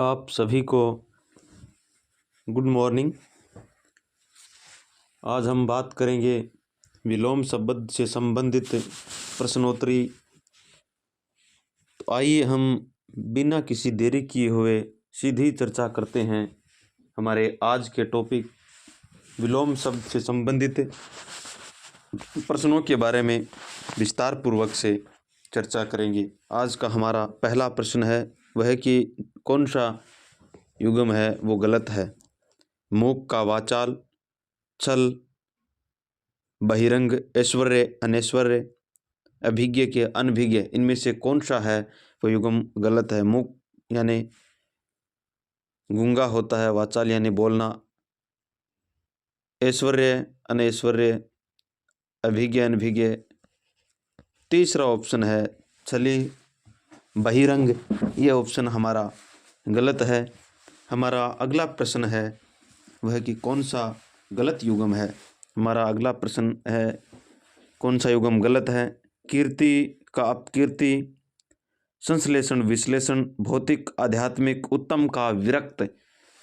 आप सभी को गुड मॉर्निंग। आज हम बात करेंगे विलोम शब्द से संबंधित प्रश्नोत्तरी। तो आइए हम बिना किसी देरी किए हुए सीधी चर्चा करते हैं हमारे आज के टॉपिक विलोम शब्द से संबंधित प्रश्नों के बारे में विस्तार पूर्वक से चर्चा करेंगे। आज का हमारा पहला प्रश्न है वह है कि कौन सा युग्म है वो गलत है। मूक का वाचाल, छल, बहिरंग, ऐश्वर्य, अनैश्वर्य, अभिज्ञ के अनभिज्ञ, इनमें से कौन सा है वो युग्म गलत है। मूक यानी गूंगा होता है, वाचाल यानी बोलना, ऐश्वर्य, अनैश्वर्य, अभिज्ञ, अनभिज्ञ। तीसरा ऑप्शन है छली, बहिरंग, ये ऑप्शन हमारा गलत है। हमारा अगला प्रश्न है वह कि कौन सा गलत युग्म है। हमारा अगला प्रश्न है कौन सा युग्म गलत है। कीर्ति का अपकीर्ति, संश्लेषण विश्लेषण, भौतिक आध्यात्मिक, उत्तम का विरक्त,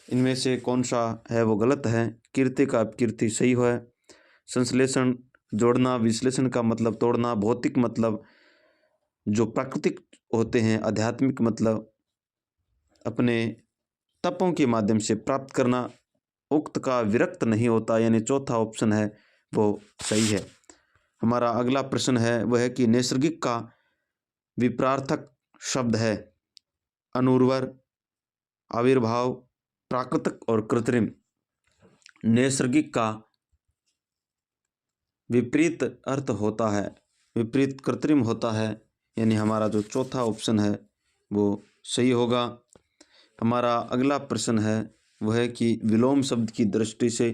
इनमें से कौन सा है वो गलत है। कीर्ति का अपकीर्ति सही है। संश्लेषण जोड़ना, विश्लेषण का मतलब तोड़ना, भौतिक मतलब जो प्राकृतिक होते हैं, आध्यात्मिक मतलब अपने तपों के माध्यम से प्राप्त करना, उक्त का विरक्त नहीं होता, यानी चौथा ऑप्शन है वो सही है। हमारा अगला प्रश्न है वह है कि नैसर्गिक का विपरार्थक शब्द है अनुर्वर, आविर्भाव, प्राकृतिक और कृत्रिम। नैसर्गिक का विपरीत अर्थ होता है, विपरीत कृत्रिम होता है, यानी हमारा जो चौथा ऑप्शन है वो सही होगा। हमारा अगला प्रश्न है वह है कि विलोम शब्द की दृष्टि से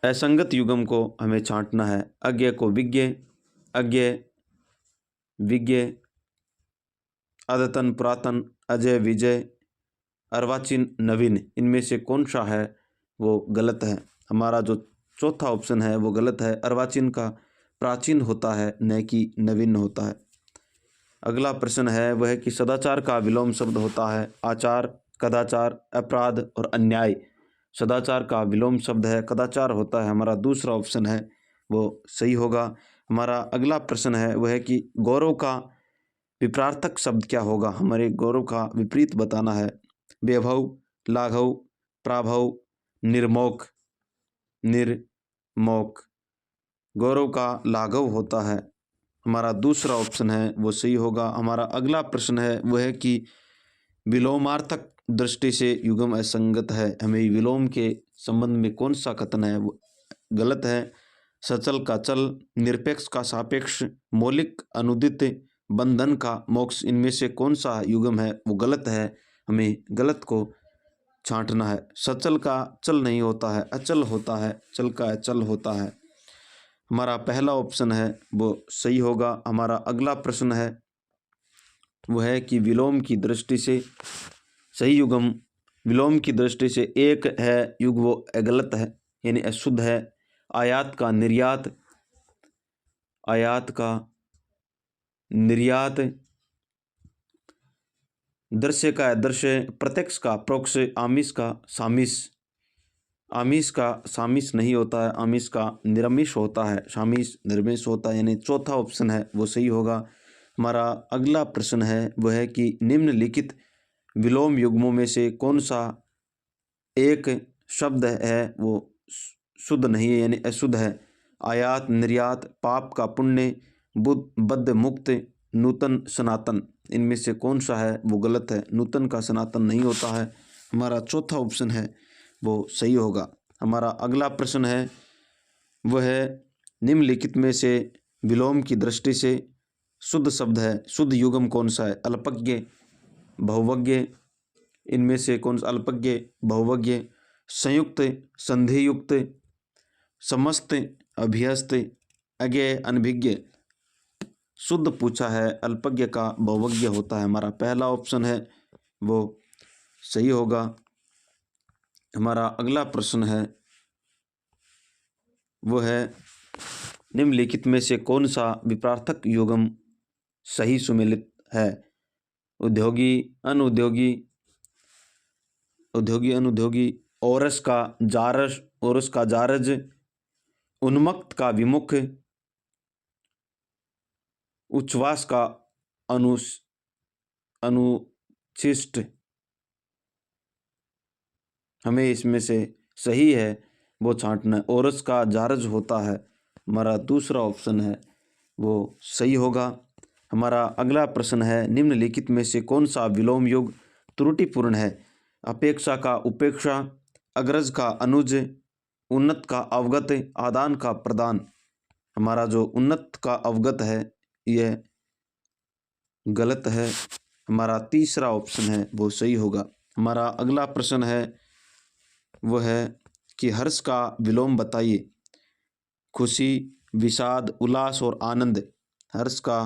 असंगत युग्म को हमें छांटना है। अज्ञ को विज्ञ, अज्ञ, विज्ञ, अद्यतन, पुरातन, अजय, विजय, अर्वाचीन, नवीन, इनमें से कौन सा है वो गलत है। हमारा जो चौथा ऑप्शन है वो गलत है। अर्वाचीन का प्राचीन होता है, न कि नवीन होता है। अगला प्रश्न है वह है कि सदाचार का विलोम शब्द होता है आचार, कदाचार, अपराध और अन्याय। सदाचार का विलोम शब्द है कदाचार होता है, हमारा दूसरा ऑप्शन है वो सही होगा। हमारा अगला प्रश्न है वह है कि गौरव का विपरार्थक शब्द क्या होगा। हमारे गौरव का विपरीत बताना है। वैभव, लाघव, प्राभव, निर्मोक, निर्मोक। गौरव का लाघव होता है, हमारा दूसरा ऑप्शन है वो सही होगा। हमारा अगला प्रश्न है वह है कि विलोमार्थक दृष्टि से युग्म असंगत है। हमें विलोम के संबंध में कौन सा कथन है वो गलत है। सचल का चल, निरपेक्ष का सापेक्ष, मौलिक अनुदित, बंधन का मोक्ष, इनमें से कौन सा युग्म है वो गलत है। हमें गलत को छांटना है। सचल का चल नहीं होता है, अचल होता है, चल का अचल होता है। हमारा पहला ऑप्शन है वो सही होगा। हमारा अगला प्रश्न है वह है कि विलोम की दृष्टि से सही युग्म, विलोम की दृष्टि से एक है युग वो गलत है, यानी अशुद्ध है। आयात का निर्यात, आयात का निर्यात, दृश्य का अदृश्य, प्रत्यक्ष का प्रोक्ष, आमिष का सामिष। आमिष का सामिष नहीं होता है, आमिष का निरमिष होता है, सामिष निर्मिष होता है, यानी चौथा ऑप्शन है वो सही होगा। हमारा अगला प्रश्न है वह है कि निम्नलिखित विलोम युग्मों में से कौन सा एक शब्द है वो शुद्ध नहीं है, यानी अशुद्ध है। आयात, निर्यात, पाप का पुण्य, बुद्ध, बद्ध, मुक्त, नूतन, सनातन, इनमें से कौन सा है वो गलत है। नूतन का सनातन नहीं होता है, हमारा चौथा ऑप्शन है वो सही होगा। हमारा अगला प्रश्न है वह है निम्नलिखित में से विलोम की दृष्टि से शुद्ध शब्द है, शुद्ध युग्म कौन सा है। अल्पज्ञ, बहुवज्ञ, इनमें से कौन सा अल्पज्ञ, बहुवज्ञ, संयुक्त, संधियुक्त, समस्त, अभ्यस्त, अज्ञेय, अनभिज्ञ। शुद्ध पूछा है, अल्पज्ञ का बहुवज्ञ होता है, हमारा पहला ऑप्शन है वो सही होगा। हमारा अगला प्रश्न है वो है निम्नलिखित में से कौन सा विपरार्थक युग्म सही सुमेलित है। उद्योगी, अनुद्योगी, उद्योगी अनुद्योगी, औरस का जारस, औरस का जारज, उन्मक्त का विमुख, उच्छ्वास का अनुचिष्ट। हमें इसमें से सही है वो छांटना है। औरस का जारज होता है, हमारा दूसरा ऑप्शन है वो सही होगा। हमारा अगला प्रश्न है, निम्नलिखित में से कौन सा विलोम युग त्रुटिपूर्ण है? अपेक्षा का उपेक्षा, अग्रज का अनुज, उन्नत का अवगत, आदान का प्रदान। हमारा जो उन्नत का अवगत है यह गलत है, हमारा तीसरा ऑप्शन है वो सही होगा। हमारा अगला प्रश्न है वो है कि हर्ष का विलोम बताइए। खुशी, विषाद, उल्लास और आनंद। हर्ष का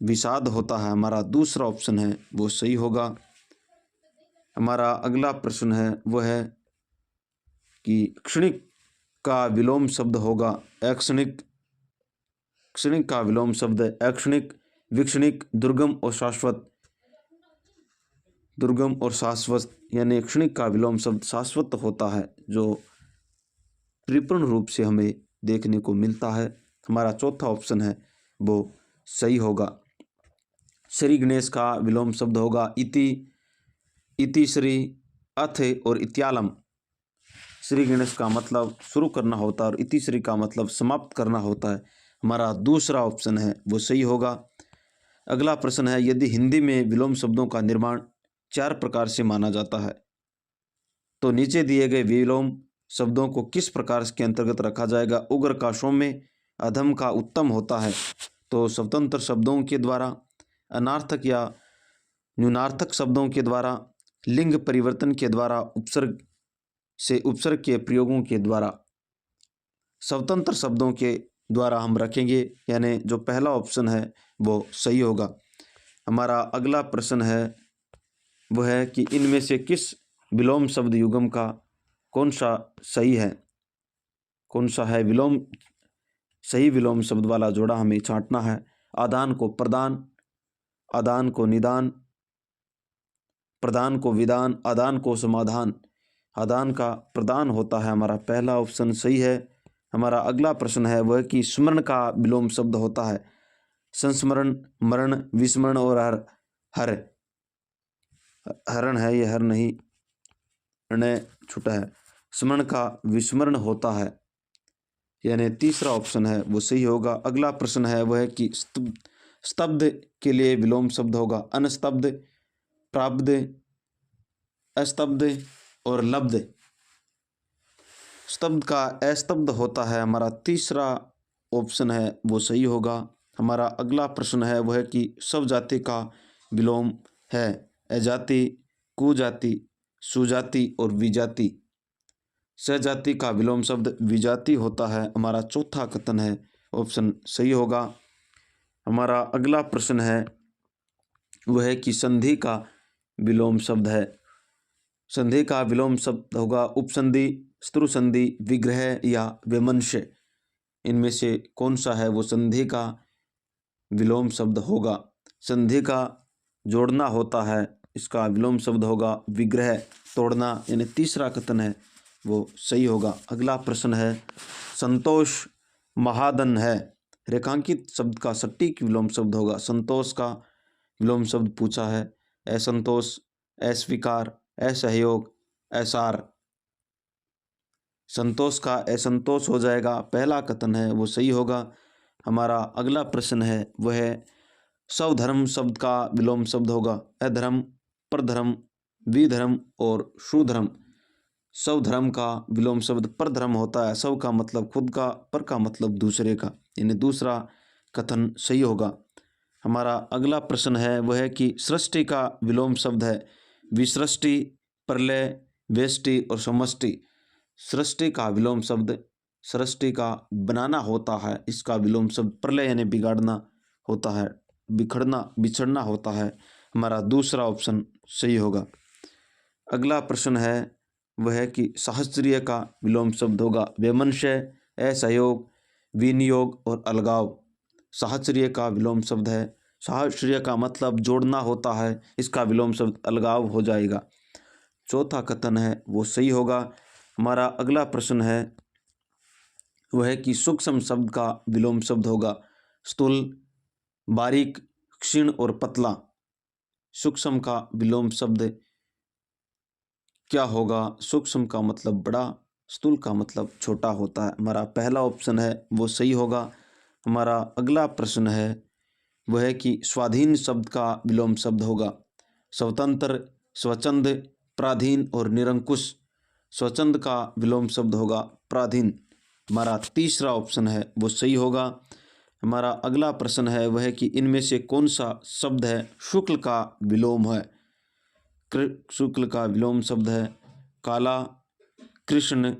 विषाद होता है, हमारा दूसरा ऑप्शन है वो सही होगा। हमारा अगला प्रश्न है वो है कि क्षणिक का विलोम शब्द होगा अक्षणिक। क्षणिक का विलोम शब्द अक्षणिक, विक्षणिक, दुर्गम और शाश्वत। दुर्गम और शाश्वत यानी क्षणिक का विलोम शब्द शाश्वत होता है, जो त्रिपूर्ण रूप से हमें देखने को मिलता है। हमारा चौथा ऑप्शन है वो सही होगा। श्री गणेश का विलोम शब्द होगा इति, इति श्री, अथ और इत्यालम। श्री गणेश का मतलब शुरू करना होता है और इति श्री का मतलब समाप्त करना होता है। हमारा दूसरा ऑप्शन है वो सही होगा। अगला प्रश्न है, यदि हिंदी में विलोम शब्दों का निर्माण 4 प्रकार से माना जाता है तो नीचे दिए गए विलोम शब्दों को किस प्रकार के अंतर्गत रखा जाएगा? उग्र का सौम्य, अधम का उत्तम होता है तो स्वतंत्र शब्दों के द्वारा, अनार्थक या न्यूनार्थक शब्दों के द्वारा, लिंग परिवर्तन के द्वारा, उपसर्ग से उपसर्ग के प्रयोगों के द्वारा। स्वतंत्र शब्दों के द्वारा हम रखेंगे, यानी जो पहला ऑप्शन है वो सही होगा। हमारा अगला प्रश्न है वो है कि इनमें से किस विलोम शब्द युग्म का कौन सा सही है? कौन सा है विलोम सही विलोम शब्द वाला जोड़ा हमें छांटना है। आदान को प्रदान, आदान को निदान, प्रदान को विदान, आदान को समाधान। आदान का प्रदान होता है, हमारा पहला ऑप्शन सही है। हमारा अगला प्रश्न है वह कि स्मरण का विलोम शब्द होता है संस्मरण, मरण, विस्मरण और हर। हरण है ये, हर नहीं, ने छूटा है। स्मरण का विस्मरण होता है, यानी तीसरा ऑप्शन है वो सही होगा। अगला प्रश्न है वह कि स्तब्ध के लिए विलोम शब्द होगा अनस्तब्ध, प्राब्ध, अस्तब्ध और लब्ध। स्तब्ध का अस्तब्ध होता है, हमारा तीसरा ऑप्शन है वो सही होगा। हमारा अगला प्रश्न है वह कि स्वजाति का विलोम है अजाति, कुजाति, सुजाति और विजाति। सजाति का विलोम शब्द विजाति होता है, हमारा चौथा कथन है ऑप्शन सही होगा। हमारा अगला प्रश्न है वह है कि संधि का विलोम शब्द है। संधि का विलोम शब्द होगा उपसंधि, स्त्रुसंधि, विग्रह या वैमनस्य। इनमें से कौन सा है वो संधि का विलोम शब्द होगा? संधि का जोड़ना होता है, इसका विलोम शब्द होगा विग्रह, तोड़ना, यानी तीसरा कथन है वो सही होगा। अगला प्रश्न है, संतोष महादन है रेखांकित शब्द का सटीक विलोम शब्द होगा। संतोष का विलोम शब्द पूछा है असंतोष, अस्वीकार, असहयोग, असार। संतोष का असंतोष हो जाएगा, पहला कथन है वो सही होगा। हमारा अगला प्रश्न है वह है स्वधर्म शब्द का विलोम शब्द होगा अधर्म, परधर्म, विधर्म और सुधर्म। स्वधर्म का विलोम शब्द परधर्म होता है। स्व का मतलब खुद का, पर का मतलब दूसरे का, यानी दूसरा कथन सही होगा। हमारा अगला प्रश्न है वह है कि सृष्टि का विलोम शब्द है विसृष्टि, प्रलय, व्यष्टि और समष्टि। सृष्टि का विलोम शब्द सृष्टि का बनाना होता है, इसका विलोम शब्द प्रलय यानी बिगाड़ना होता है, बिखरना, बिछड़ना होता है। हमारा दूसरा ऑप्शन सही होगा। अगला प्रश्न है वह है कि सहस्त्रीय का विलोम शब्द होगा वैमनस्य, असहयोग, विनियोग और अलगाव। सहस्त्रीय का विलोम शब्द है, सहस्त्रीय का मतलब जोड़ना होता है, इसका विलोम शब्द अलगाव हो जाएगा। चौथा कथन है वो सही होगा। हमारा अगला प्रश्न है वह है कि सूक्ष्म शब्द का विलोम शब्द होगा स्थूल, बारीक, क्षीण और पतला। सूक्ष्म का विलोम शब्द क्या होगा? सूक्ष्म का मतलब बड़ा, स्थूल का मतलब छोटा होता है। हमारा पहला ऑप्शन है वो सही होगा। हमारा अगला प्रश्न है वह है कि स्वाधीन शब्द का विलोम शब्द होगा स्वतंत्र, स्वच्छंद, पराधीन और निरंकुश। स्वच्छंद का विलोम शब्द होगा पराधीन। हमारा तीसरा ऑप्शन है वो सही होगा। हमारा अगला प्रश्न है वह है कि इनमें से कौन सा शब्द है शुक्ल का विलोम है? शुक्ल का विलोम शब्द है काला, कृष्ण,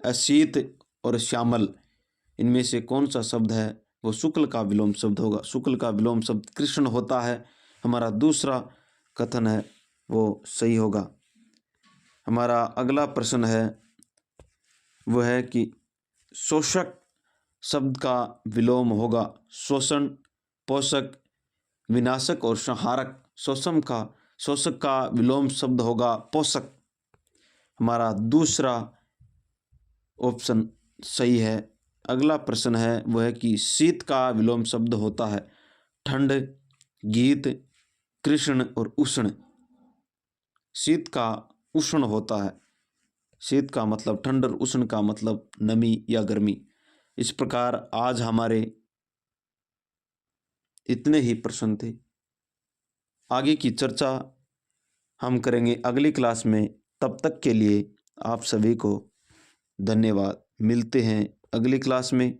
असीत और श्यामल। इनमें से कौन सा शब्द है वो शुक्ल का विलोम शब्द होगा? शुक्ल का विलोम शब्द कृष्ण होता है। हमारा दूसरा कथन है वो सही होगा। हमारा अगला प्रश्न है वो है कि शोषक शब्द का विलोम होगा शोषण, पोषक, विनाशक और संहारक। शोषक का विलोम शब्द होगा पोषक। हमारा दूसरा ऑप्शन सही है। अगला प्रश्न है वह है कि शीत का विलोम शब्द होता है ठंड, गीत, कृष्ण और उष्ण। शीत का उष्ण होता है। शीत का मतलब ठंड और उष्ण का मतलब नमी या गर्मी। इस प्रकार आज हमारे इतने ही प्रश्न थे। आगे की चर्चा हम करेंगे अगली क्लास में। तब तक के लिए आप सभी को धन्यवाद। मिलते हैं अगली क्लास में।